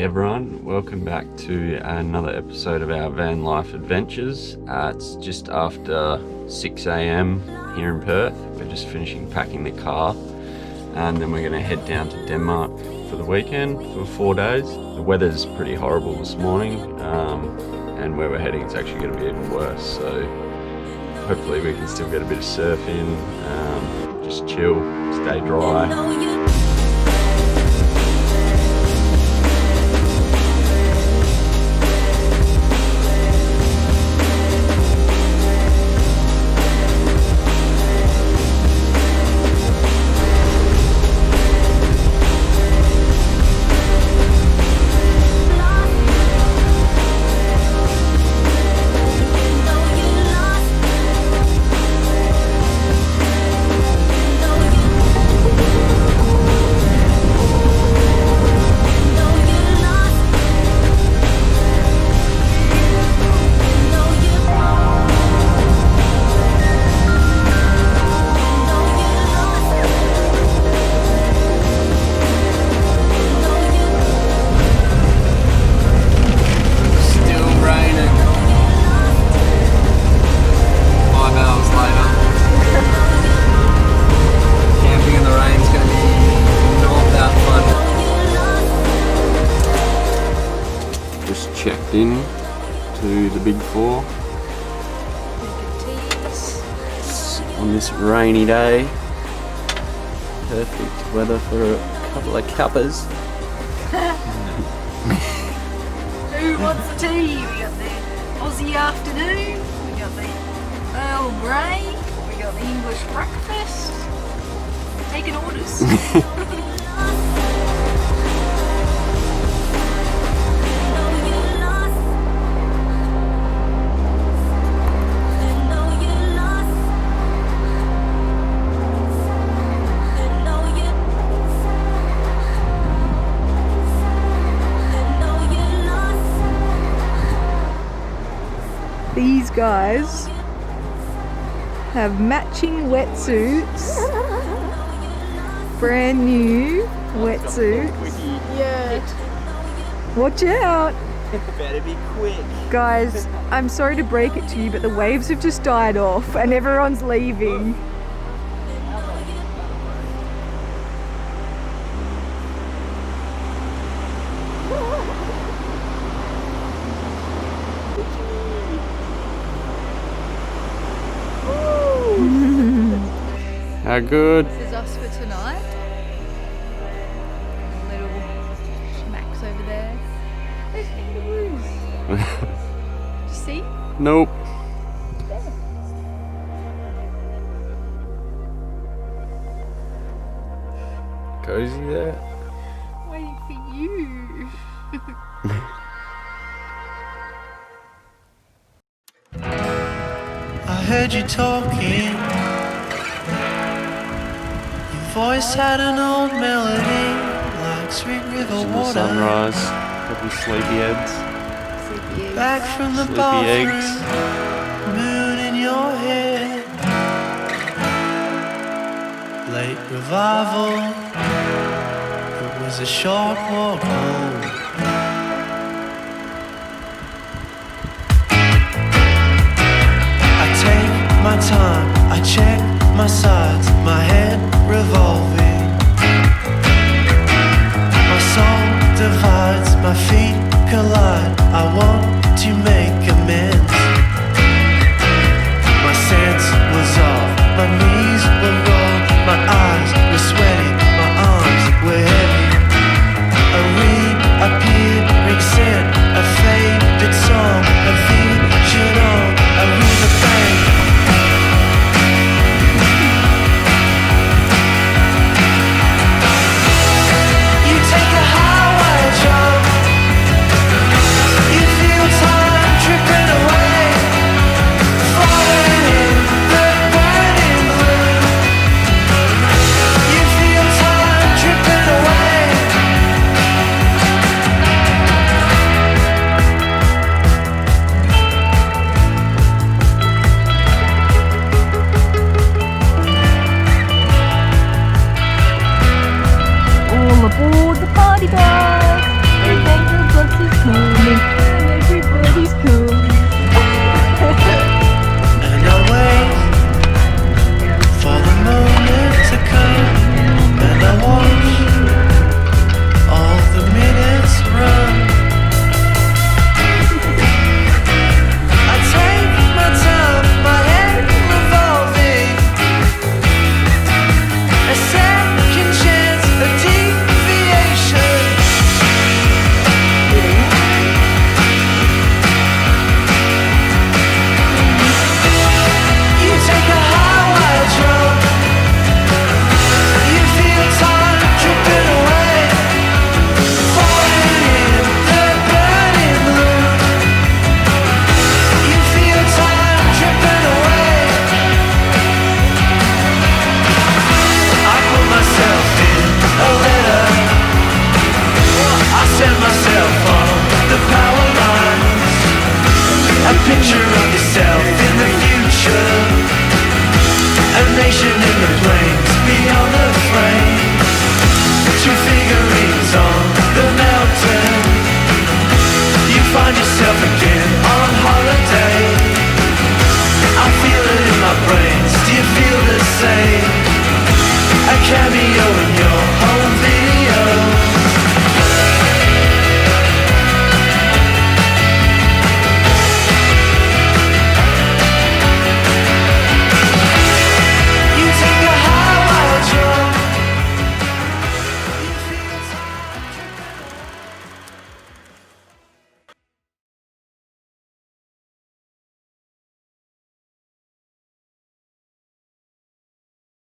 everyone, welcome back to another episode of our van life adventures. It's just after 6 a.m. here in Perth. We're just finishing packing the car and then we're going to head down to Denmark for the weekend for 4 days. The weather's pretty horrible this morning and where we're heading it's actually going to be even worse, so hopefully we can still get a bit of surf in, just chill, stay dry. Checked in to the Big Four on this rainy day. Perfect weather for a couple of cuppers. Who wants the tea? We got the Aussie afternoon, we got the Earl Grey, we got the English breakfast. Taking orders. These guys have matching wetsuits, brand new wetsuits. Yeah. Watch out. Better be quick. Guys, I'm sorry to break it to you, but the waves have just died off and everyone's leaving. How good? This is us for tonight. Little Max over there. There's kangaroos. Did you see? Nope. Cozy there. Waiting for you. I heard you talking. Your voice had an old melody, like sweet river Watching the water. sunrise, probably sleepy heads. Back from the Sleepy bathroom, eggs. moon in your head. Late revival, it was a short walk home. I take my time, I check my sides, my head revolving. My soul divides, my feet collide. I